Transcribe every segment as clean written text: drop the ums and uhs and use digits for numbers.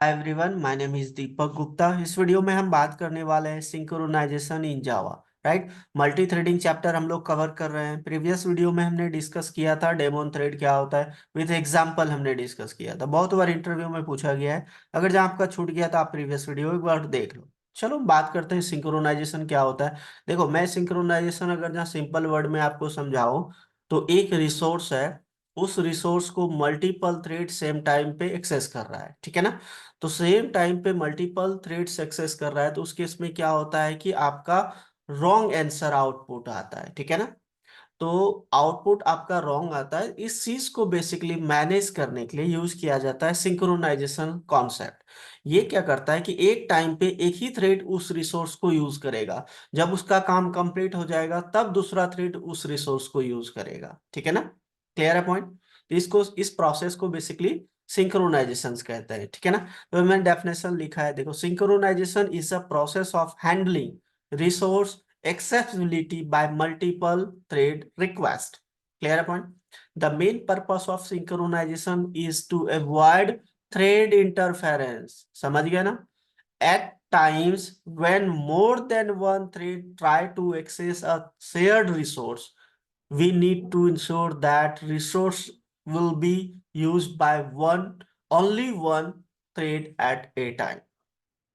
Hi everyone, my name is Deepak Gupta. इस video में हम बात करने वाले हैं synchronization in Java. Right, multi threading chapter हम लोग कवर कर रहे हैं। प्रीवियस वीडियो में हमने डिस्कस किया था डेमोन थ्रेड क्या होता है, विद एग्जांपल हमने डिस्कस किया था। बहुत बार इंटरव्यू में पूछा गया है। अगर जहाँ आपका छूट गया तो आप प्रीवियस वीडियो एक बार देख लो। चलो बात करते हैं सिंक्रोनाइजेशन क्या होता है। देखो, मैं सिंक्रोनाइजेशन अगर जहाँ सिंपल वर्ड में आपको समझाऊं तो एक रिसोर्स है, उस रिसोर्स को मल्टीपल थ्रेड सेम टाइम पे एक्सेस कर रहा है। ठीक है ना। तो सेम टाइम पे मल्टीपल थ्रेड्स एक्सेस कर रहा है तो उस केस में क्या होता है कि आपका रॉन्ग आंसर आउटपुट आता है। ठीक है ना। तो आउटपुट आपका रॉन्ग आता है। इस चीज को बेसिकली मैनेज करने के लिए यूज किया जाता है सिंक्रोनाइजेशन कॉन्सेप्ट। ये क्या करता है कि एक टाइम पे एक ही थ्रेड उस रिसोर्स को यूज करेगा। जब उसका काम कंप्लीट हो जाएगा तब दूसरा थ्रेड उस रिसोर्स को यूज करेगा। ठीक है ना। क्लियर है पॉइंट। इसको इस प्रोसेस को बेसिकली सिंक्रोनाइजेशन कहते हैं। ठीक है ना। तो मैंने डेफिनेशन लिखा है, देखो, synchronization is a process of handling resource accessibility by multiple thread request. Clear point? The main purpose of synchronization is to avoid thread interference. समझ गया ना। At times when more than one thread try to access a shared resource, we need to ensure that resource will be used by only one thread at a time.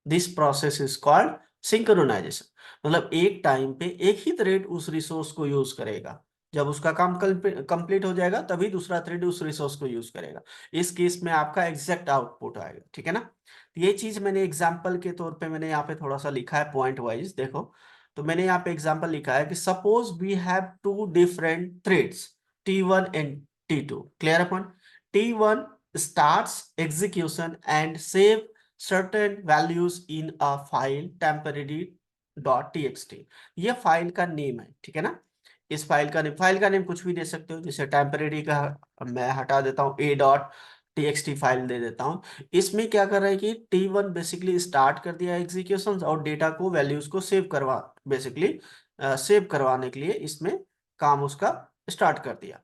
This process is called synchronization. मतलब एक time पे एक ही thread उस resource को use करेगा। जब उसका काम कंप्लीट हो जाएगा तभी दूसरा थ्रेड उस रिसोर्स को यूज करेगा। इस केस में आपका एग्जैक्ट आउटपुट आएगा। ठीक है ना। तो ये चीज मैंने एग्जांपल के तौर पे मैंने यहाँ पे थोड़ा सा लिखा है पॉइंट वाइज। देखो, तो मैंने यहाँ पे एग्जांपल लिखा है कि suppose we have two different threads, T1 and T2। Clear upon. T1 starts execution and save certain values in a file temporary.txt। ये फाइल का नेम है। ठीक है ना। इस फाइल का नेम कुछ भी दे सकते हो, जैसे टेम्परेरी का मैं हटा देता हूँ, a.txt फाइल दे देता हूँ। इसमें क्या कर रहा है कि T1 बेसिकली स्टार्ट कर दिया एग्जीक्यूशन और डेटा को वैल्यूज को सेव करवा बेसिकली सेव करवाने के लिए इसमें काम उसका स्टार्ट कर दिया।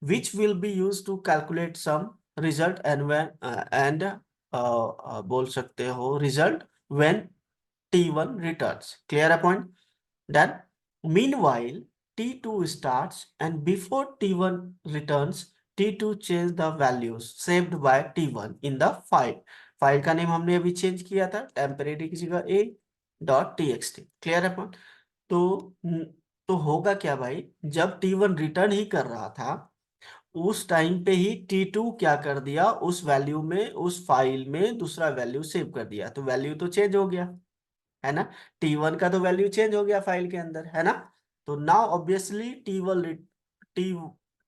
which will be used to calculate some result and बोल सकते हो result when T1 returns। Clear a point? Then meanwhile T2 starts and before T1 returns, T2 change the values saved by T1 in the file। File का name हमने अभी change किया था, temporary की जगह a.txt। क्लियर है point. तो तो होगा क्या भाई, जब T1 रिटर्न ही कर रहा था उस टाइम पे ही T2 क्या कर दिया, उस वैल्यू में उस फाइल में दूसरा वैल्यू सेव कर दिया, तो वैल्यू तो चेंज हो गया, है ना। T1 का तो वैल्यू चेंज हो गया फाइल के अंदर, है ना। तो now obviously T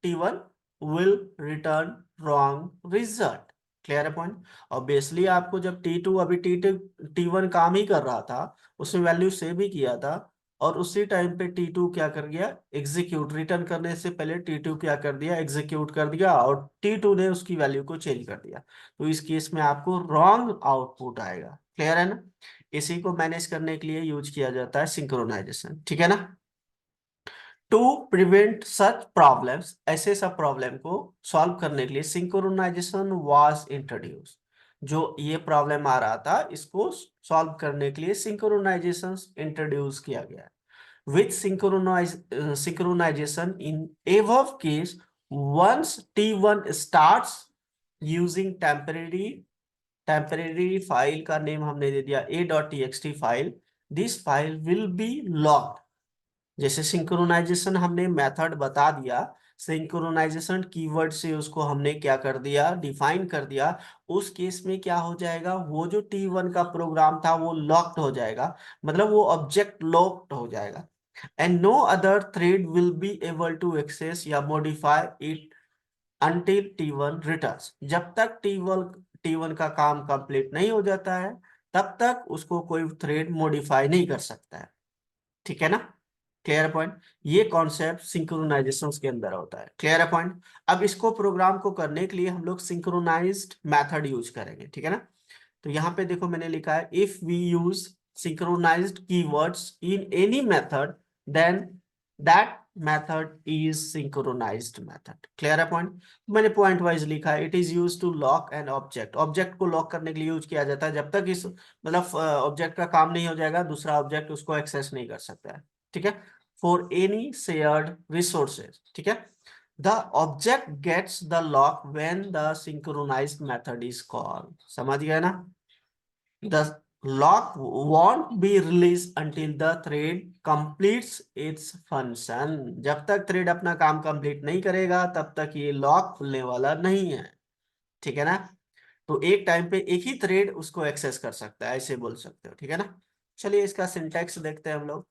T1 will return wrong result. Clear है पॉइंट। ऑब्वियसली आपको जब T2 अभी T1 काम ही कर रहा था, उसने वैल्यू सेव ही किया था, और उसी टाइम पे T2 क्या कर गया, एग्जीक्यूट, रिटर्न करने से पहले T2 क्या कर दिया, एग्जीक्यूट कर दिया और T2 ने उसकी वैल्यू को चेंज कर दिया। तो इस केस में आपको रॉन्ग आउटपुट आएगा। क्लियर है ना। इसी को मैनेज करने के लिए यूज किया जाता है सिंक्रोनाइजेशन। ठीक है ना। टू प्रिवेंट सच प्रॉब्लम्स, ऐसे सब प्रॉब्लम को सॉल्व करने के लिए सिंक्रोनाइजेशन वाज इंट्रोड्यूस। जो ये प्रॉब्लम आ रहा था इसको सॉल्व करने के लिए सिंक्रोनाइजेशन इंट्रोड्यूस किया गया है। With synchronization in above case, once T1 starts using temporary file का नेम हमने दे दिया a.txt file, this file will be locked. जैसे सिंक्रोनाइजेशन हमने मेथड बता दिया, सिंक्रोनाइजेशन कीवर्ड से उसको हमने क्या कर दिया, डिफाइन कर दिया। उस केस में क्या हो जाएगा, वो जो T1 का प्रोग्राम था वो लॉक्ड हो जाएगा, मतलब वो ऑब्जेक्ट लॉक्ड हो जाएगा। And no other thread will be able to access या modify it until T1 returns। जब तक T1 का काम कंप्लीट नहीं हो जाता है तब तक उसको कोई थ्रेड मॉडिफाई नहीं कर सकता है। ठीक है ना। Clear point. ये कॉन्सेप्ट सिंक्रोनाइजेशन के अंदर होता है। Clear point. अब इसको प्रोग्राम को करने के लिए हम लोग सिंक्रोनाइज्ड मेथड यूज करेंगे। ठीक है ना। तो यहाँ पे देखो मैंने लिखा है, if we use synchronized keywords in any method then that method is synchronized method. Clear है पॉइंट? मैंने पॉइंट वाइज लिखा है। It is use to lock an object, object को लॉक करने के लिए यूज किया जाता है। जब तक इस मतलब ऑब्जेक्ट का काम नहीं हो जाएगा, दूसरा ऑब्जेक्ट उसको एक्सेस नहीं कर सकता है। ठीक है, फॉर एनी शेयर्ड रिसोर्सेज। ठीक है, the object gets the lock when the synchronized method is called. समझ गए ना? The lock won't be released until the thread completes its function। जब तक थ्रेड अपना काम कंप्लीट नहीं करेगा तब तक ये लॉक खुलने वाला नहीं है। ठीक है ना? तो एक टाइम पे एक ही थ्रेड उसको एक्सेस कर सकता है, ऐसे बोल सकते हो। ठीक है ना? चलिए इसका सिंटैक्स देखते हैं हम लोग।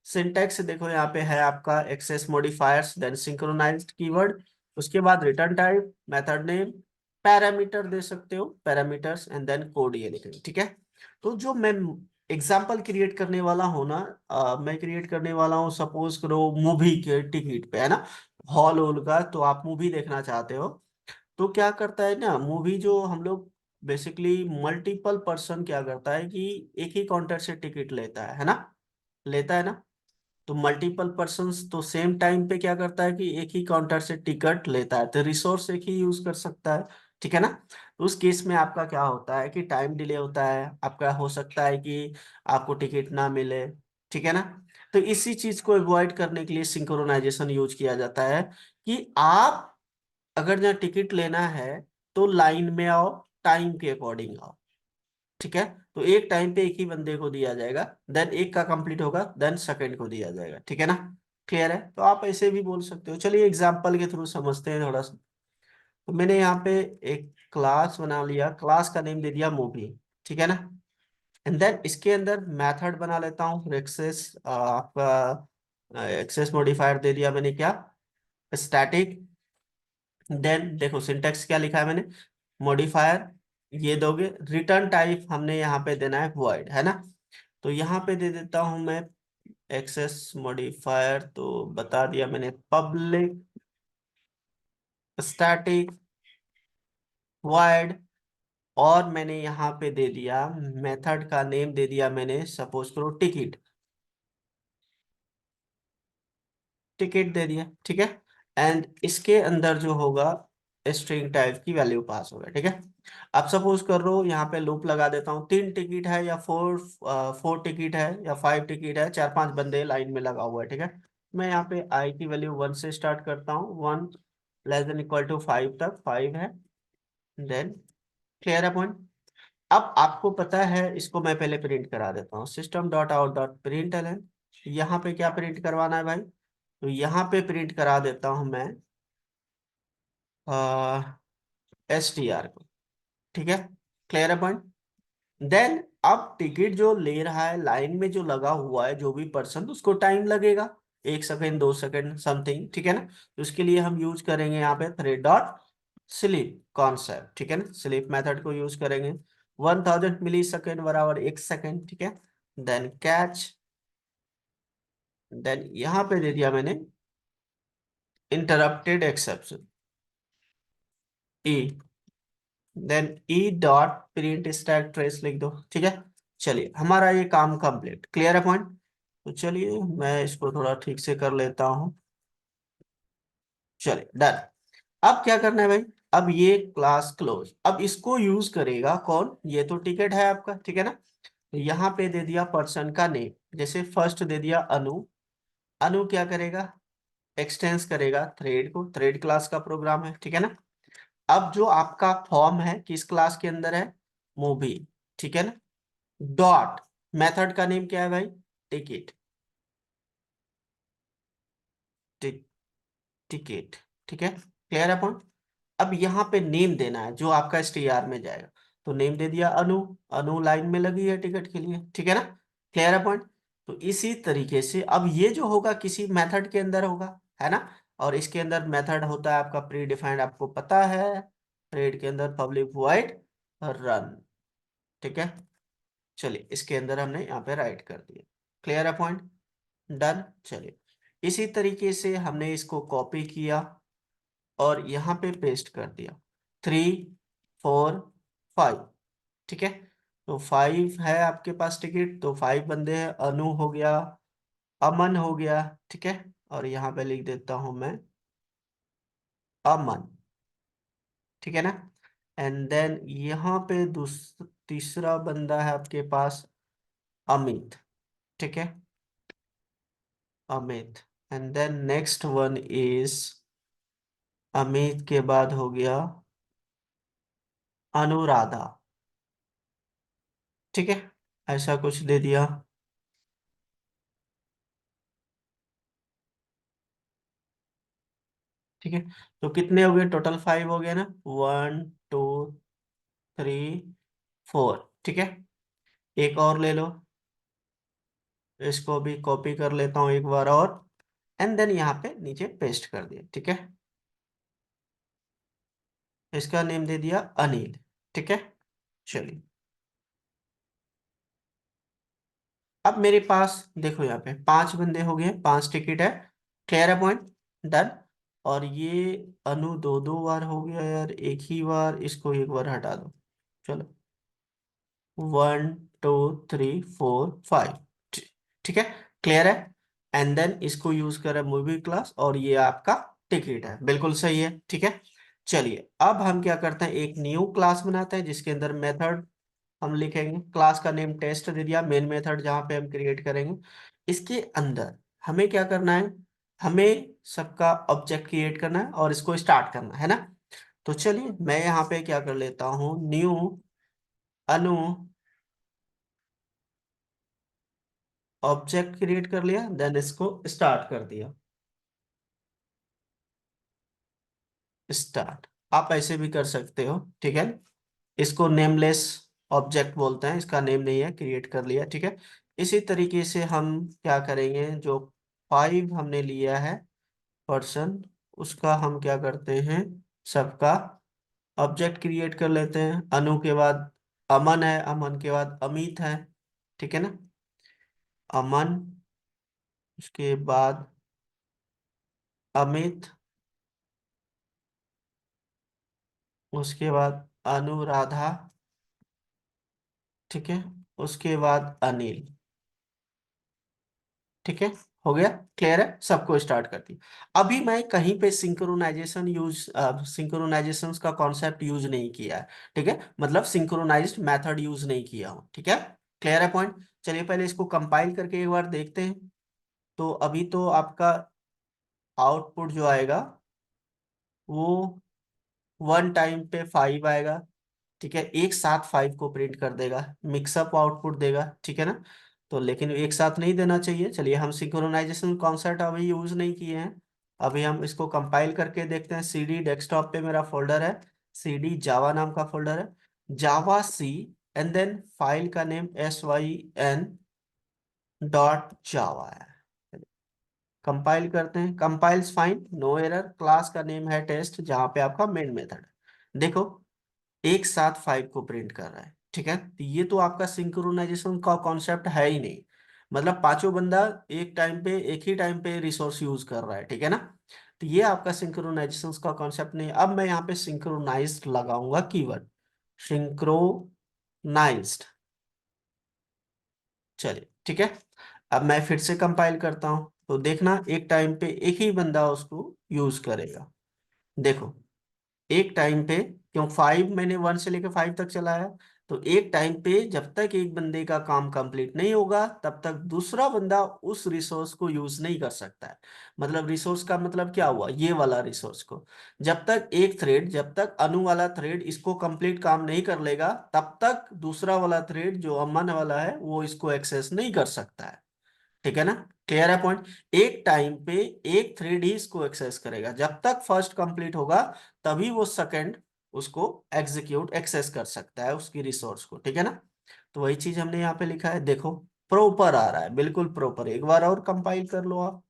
सिंटैक्स देखो, यहाँ पे है आपका access modifiers, then synchronized keyword, उसके बाद return type, method name, parameter दे सकते हो, पैरामीटर्स, एंड देन कोड ये लिखेंगे। ठीक है, तो जो मैं एग्जाम्पल क्रिएट करने वाला हूँ ना, मैं क्रिएट करने वाला हूँ, सपोज करो मूवी के टिकट पे, है ना, हॉल वॉल का, तो आप मूवी देखना चाहते हो। तो क्या करता है ना, मूवी जो हम लोग बेसिकली मल्टीपल पर्सन क्या करता है कि एक ही काउंटर से टिकट लेता है ना, लेता है ना। तो मल्टीपल पर्सन्स तो सेम टाइम पे क्या करता है कि एक ही काउंटर से टिकट लेता है, तो रिसोर्स एक ही यूज कर सकता है। ठीक है ना? तो उस केस में आपका क्या होता है कि टाइम डिले होता है, आपका हो सकता है कि आपको टिकट ना मिले। ठीक है ना? तो इसी चीज को अवॉइड करने के लिए सिंक्रोनाइजेशन यूज किया जाता है कि आप अगर जहाँ टिकट लेना है तो लाइन में आओ, टाइम के अकॉर्डिंग आओ। ठीक है, तो एक टाइम पे एक ही बंदे को दिया जाएगा, देन एक का कंप्लीट होगा, देन सेकंड को दिया जाएगा। ठीक है ना? क्लियर है? तो आप ऐसे भी बोल सकते हो। चलिए एग्जांपल के थ्रू समझते हैं थोड़ा सा। तो मैंने यहाँ पे एक क्लास बना लिया, क्लास का नेम दे दिया मूवी। ठीक है ना? एंड देन इसके अंदर मेथड बना लेता हूँ एक्सेस, आपका एक्सेस मॉडिफायर दे दिया मैंने, क्या, स्टैटिक। देन देखो सिंटेक्स क्या लिखा है मैंने, मॉडिफायर ये दोगे, रिटर्न टाइप हमने यहाँ पे देना है वॉइड, है ना। तो यहाँ पे दे देता हूं मैं एक्सेस मॉडिफायर, तो बता दिया मैंने पब्लिक स्टैटिक वॉइड, और मैंने यहाँ पे दे दिया मेथड का नेम दे दिया मैंने, सपोज करो टिकट, टिकट दे दिया। ठीक है, एंड इसके अंदर जो होगा स्ट्रिंग टाइप की वैल्यू पास होगा। ठीक है, अब सपोज कर लो यहाँ पे लूप लगा देता हूँ, 3 टिकट है या 4 टिकट है या 5 टिकट है, 4 5 बंदे लाइन में लगा हुआ है। ठीक है, मैं यहाँ पे आई की वैल्यू 1 से स्टार्ट करता हूँ, 1 < 5 तक 5 है, देन क्लियर है पॉइंट। अब आपको पता है, इसको मैं पहले प्रिंट करा देता हूँ, system dot out dot print L. यहाँ पे क्या प्रिंट करवाना है भाई, तो यहाँ पे प्रिंट करा देता हूं मैं STR को। ठीक है, क्लियर है पॉइंट। देन अब टिकट जो ले रहा है, लाइन में जो लगा हुआ है जो भी पर्सन, उसको टाइम लगेगा, 1 सेकेंड 2 सेकेंड समथिंग। ठीक है ना? तो उसके लिए हम यूज करेंगे यहाँ पे थ्रेड डॉट स्लीप कॉन्सेप्ट। ठीक है ना, स्लीप मेथड को यूज करेंगे, 1000 मिली सेकेंड बराबर 1 सेकेंड। ठीक है, देन कैच, देन यहाँ पे दे दिया मैंने interrupted exception e, then e dot print stack trace लिख दो। ठीक है, चलिए हमारा ये काम कंप्लीट। क्लियर है पॉइंट? तो चलिए मैं इसको थोड़ा ठीक से कर लेता हूँ। चलिए डन। अब क्या करना है भाई, अब ये क्लास क्लोज, अब इसको यूज करेगा कौन, ये तो टिकट है आपका। ठीक है ना? तो यहाँ पे दे दिया पर्सन का नेम, जैसे फर्स्ट दे दिया अनु, अनु क्या करेगा, एक्सटेंस करेगा थ्रेड को, थ्रेड क्लास का प्रोग्राम है। ठीक है ना? अब जो आपका फॉर्म है किस क्लास के अंदर है, मूवी। ठीक है ना? डॉट मेथड का नेम क्या है भाई, टिकट, टिकट। ठीक है, क्लियर है पॉइंट। अब यहाँ पे नेम देना है जो आपका STR में जाएगा, तो नेम दे दिया अनु, अनु लाइन में लगी है टिकट के लिए। ठीक है ना? क्लियर है पॉइंट। तो इसी तरीके से अब ये जो होगा किसी मेथड के अंदर होगा, है ना, और इसके अंदर मेथड होता है आपका प्री डिफाइंड, आपको पता है, थ्रेड के अंदर पब्लिक वॉइड रन। ठीक है, चलिए इसके अंदर हमने यहाँ पे राइट कर दिया। क्लियर है पॉइंट? डन। चलिए इसी तरीके से हमने इसको कॉपी किया और यहाँ पे पेस्ट कर दिया, 3 4 5। ठीक है, तो 5 है आपके पास टिकट, तो 5 बंदे हैं, अनु हो गया, अमन हो गया। ठीक है, और यहाँ पे लिख देता हूं मैं अमन, ठीक है ना। एंड देन यहाँ पे तीसरा बंदा है आपके पास अमित, ठीक है, Amit. And then next one is, Amit के बाद हो गया अनुराधा, ठीक है, ऐसा कुछ दे दिया, ठीक है। तो कितने हो गए टोटल? 5 हो गया ना, 1 2 3 4, ठीक है। एक और ले लो, इसको भी कॉपी कर लेता हूँ एक बार और, एंड देन यहाँ पे नीचे पेस्ट कर दिया, ठीक है। इसका नेम दे दिया अनिल, ठीक है। चलिए, अब मेरे पास देखो यहाँ पे 5 बंदे हो गए, 5 टिकट है, क्लियर है पॉइंट, डन। और ये अनु दो दो बार हो गया यार, एक ही बार, इसको एक बार हटा दो, चलो, 1 2 3 4 5, ठीक है, क्लियर है। एंड देन इसको यूज करें मूवी क्लास, और ये आपका टिकट है, बिल्कुल सही है, ठीक है। चलिए, अब हम क्या करते हैं, एक न्यू क्लास बनाते हैं जिसके अंदर मेथड हम लिखेंगे, क्लास का नेम टेस्ट दे दिया, मेन मेथड जहां पे हम क्रिएट करेंगे। इसके अंदर हमें क्या करना है, हमें सबका ऑब्जेक्ट क्रिएट करना है और इसको स्टार्ट करना है ना। तो चलिए, मैं यहाँ पे क्या कर लेता हूँ, न्यू अनु ऑब्जेक्ट क्रिएट कर लिया, देन इसको स्टार्ट कर दिया, स्टार्ट। आप ऐसे भी कर सकते हो, ठीक है। इसको नेमलेस ऑब्जेक्ट बोलते हैं, इसका नेम नहीं है, क्रिएट कर लिया, ठीक है। इसी तरीके से हम क्या करेंगे, जो 5 हमने लिया है पर्सन, उसका हम क्या करते हैं, सबका ऑब्जेक्ट क्रिएट कर लेते हैं। अनु के बाद अमन है, अमन के बाद अमित है, ठीक है ना, अमन, उसके बाद अमित, उसके बाद अनुराधा, ठीक है, उसके बाद अनिल, ठीक है, हो गया, क्लियर है, सबको स्टार्ट कर दी। अभी मैं कहीं पे सिंक्रोनाइजेशन का कॉन्सेप्ट यूज नहीं किया है, ठीक है, मतलब सिंक्रोनाइज्ड मेथड यूज नहीं किया हूं, ठीक है, क्लियर है पॉइंट। चलिए, पहले इसको कंपाइल करके एक बार देखते हैं। तो अभी तो आपका आउटपुट जो आएगा वो 1 टाइम पे 5 आएगा, ठीक है, एक साथ 5 को प्रिंट कर देगा, मिक्सअप आउटपुट देगा, ठीक है ना। तो लेकिन एक साथ नहीं देना चाहिए। चलिए, हम सिंक्रोनाइजेशन कॉन्सेप्ट अभी यूज नहीं किए हैं, अभी हम इसको कंपाइल करके देखते हैं। सीडी डेस्कटॉप पे मेरा फोल्डर है, सीडी जावा नाम का फोल्डर है, Java C, and then file का नेम syn.java है। कंपाइल करते हैं, compiles fine, no error, class का नेम है टेस्ट, जहां पे आपका मेन मेथड है। देखो, एक साथ 5 को प्रिंट कर रहा है, ठीक है। तो ये तो आपका सिंक्रोनाइजेशन का कॉन्सेप्ट है ही नहीं, मतलब पांचों बंदा एक ही टाइम पे रिसोर्स यूज कर रहा है, ठीक है ना। तो ये आपका सिंक्रोनाइजेशन का कॉन्सेप्ट नहीं है। अब मैं यहाँ पे सिंक्रोनाइज्ड लगाऊंगा कीवर्ड, सिंक्रोनाइज्ड, चलिए, ठीक है। अब मैं फिर से कंपाइल करता हूं, तो देखना एक टाइम पे एक ही बंदा उसको यूज करेगा। देखो, एक टाइम पे, क्यों 5 मैंने 1 से लेकर 5 तक चलाया, तो एक टाइम पे जब तक एक बंदे का काम कंप्लीट नहीं होगा तब तक दूसरा बंदा उस रिसोर्स को यूज नहीं कर सकता है। मतलब रिसोर्स का मतलब क्या हुआ, ये वाला रिसोर्स को, जब तक अनु वाला थ्रेड इसको कंप्लीट काम नहीं कर लेगा, तब तक दूसरा वाला थ्रेड जो अमन वाला है वो इसको एक्सेस नहीं कर सकता है, ठीक है ना। क्लियर है पॉइंट। एक टाइम पे एक थ्रेड ही इसको एक्सेस करेगा, जब तक फर्स्ट कंप्लीट होगा तभी वो सेकंड उसको एग्जीक्यूट एक्सेस कर सकता है उसकी रिसोर्स को, ठीक है ना। तो वही चीज हमने यहाँ पे लिखा है, देखो प्रॉपर आ रहा है, बिल्कुल प्रॉपर। एक बार और कंपाइल कर लो आप,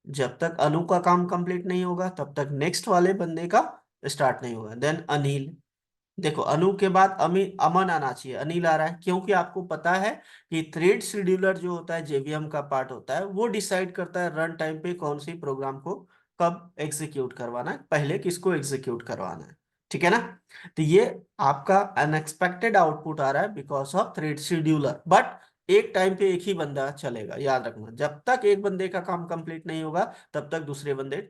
जब तक अनु का काम कंप्लीट नहीं होगा तब तक नेक्स्ट वाले बंदे का स्टार्ट नहीं होगा। देन अनिल, देखो अनु के बाद अमन आना चाहिए, अनिल आ रहा है, क्योंकि आपको पता है कि थ्रेड शेड्यूलर जो होता है जेवीएम का पार्ट होता है, वो डिसाइड करता है रन टाइम पे कौन सी प्रोग्राम को कब एग्जीक्यूट करवाना है, पहले किसको एग्जीक्यूट करवाना है, ठीक है ना। तो ये आपका अनएक्सपेक्टेड आउटपुट आ रहा है because of thread scheduler, but एक टाइम पे एक ही बंदा चलेगा, याद रखना। जब तक एक बंदे का काम कंप्लीट नहीं होगा तब तक दूसरे बंदे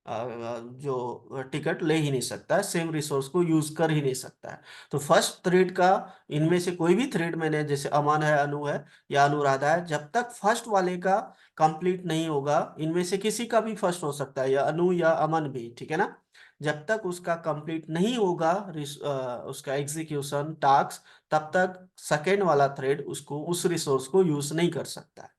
जो टिकट ले ही नहीं सकता है, सेम रिसोर्स को यूज कर ही नहीं सकता है। तो फर्स्ट थ्रेड का, इनमें से कोई भी थ्रेड, मैंने जैसे अमन है, अनु है या अनुराधा है, जब तक फर्स्ट वाले का कंप्लीट नहीं होगा, इनमें से किसी का भी फर्स्ट हो सकता है, या अनु या अमन भी, ठीक है ना, जब तक उसका कंप्लीट नहीं होगा उसका एग्जीक्यूशन टास्क, तब तक सेकेंड वाला थ्रेड उसको उस रिसोर्स को यूज नहीं कर सकता है।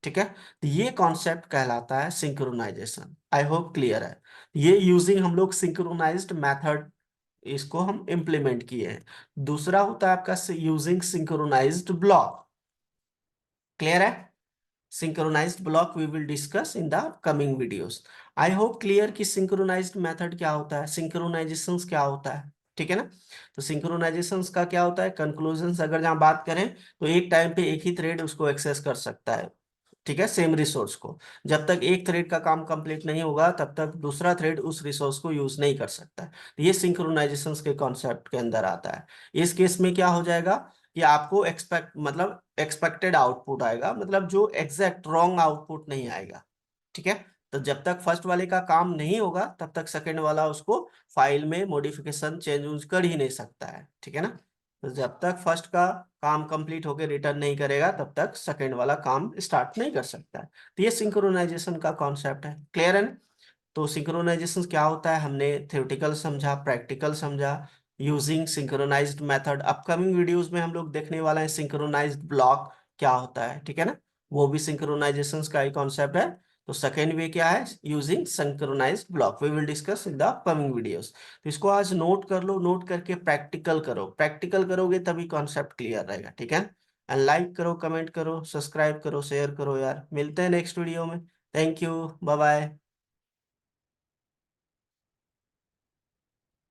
ठीक है, तो ये कॉन्सेप्ट कहलाता है सिंक्रोनाइजेशन। आई होप क्लियर है। ये यूजिंग हम लोग सिंक्रोनाइज्ड मेथड, इसको हम इम्प्लीमेंट किए हैं। दूसरा होता है आपका यूजिंग सिंक्रोनाइज्ड ब्लॉक। क्लियर है? Synchronized block we will discuss in the coming videos. I hope clear कि सिंक्रोनाइज्ड मेथड क्या होता है, सिंक्रोनाइजेशंस क्या होता है। ठीक है ना? तो सिंक्रोनाइजेशंस का क्या होता है, कंक्लूजन्स अगर जहां बात करें, तो एक टाइम पे एक ही थ्रेड उसको एक्सेस कर सकता है, ठीक है, सेम रिसोर्स को। जब तक एक थ्रेड का काम कंप्लीट नहीं होगा तब तक दूसरा थ्रेड उस रिसोर्स को यूज नहीं कर सकता। तो ये सिंक्रोनाइजेशंस के कॉन्सेप्ट के अंदर आता है। इस केस में क्या हो जाएगा कि आपको मतलब एक्सपेक्टेड आउटपुट आएगा, मतलब जो एग्जैक्ट रॉन्ग आउटपुट नहीं आएगा। ठीक है, तो जब तक फर्स्ट वाले का काम नहीं होगा तब तक सेकंड वाला उसको फाइल में मॉडिफिकेशन चेंज कर ही नहीं सकता है। ठीक है ना? तो जब तक फर्स्ट का काम कंप्लीट होकर रिटर्न नहीं करेगा तब तक सेकंड वाला काम स्टार्ट नहीं कर सकता है। तो ये सिंक्रोनाइजेशन का कॉन्सेप्ट है। क्लियर है ना? तो सिंक्रोनाइजेशन क्या होता है, हमने थ्योरेटिकल समझा, प्रैक्टिकल समझा, using synchronized method. Upcoming videos में हम लोग देखने वाले हैं सिंक्रोनाइज्ड ब्लॉक क्या होता है। ठीक है ना? वो भी सिंक्रोनाइजेशन का ही कॉन्सेप्ट है। तो सेकेंड वे क्या है, using synchronized block, we will discuss in the upcoming videos. तो इसको आज नोट कर लो, नोट करके प्रैक्टिकल करो, प्रैक्टिकल करोगे तभी कॉन्सेप्ट क्लियर रहेगा। ठीक है? एंड लाइक करो, कमेंट करो, सब्सक्राइब करो, शेयर करो यार। मिलते हैं नेक्स्ट वीडियो में। Thank you, bye bye.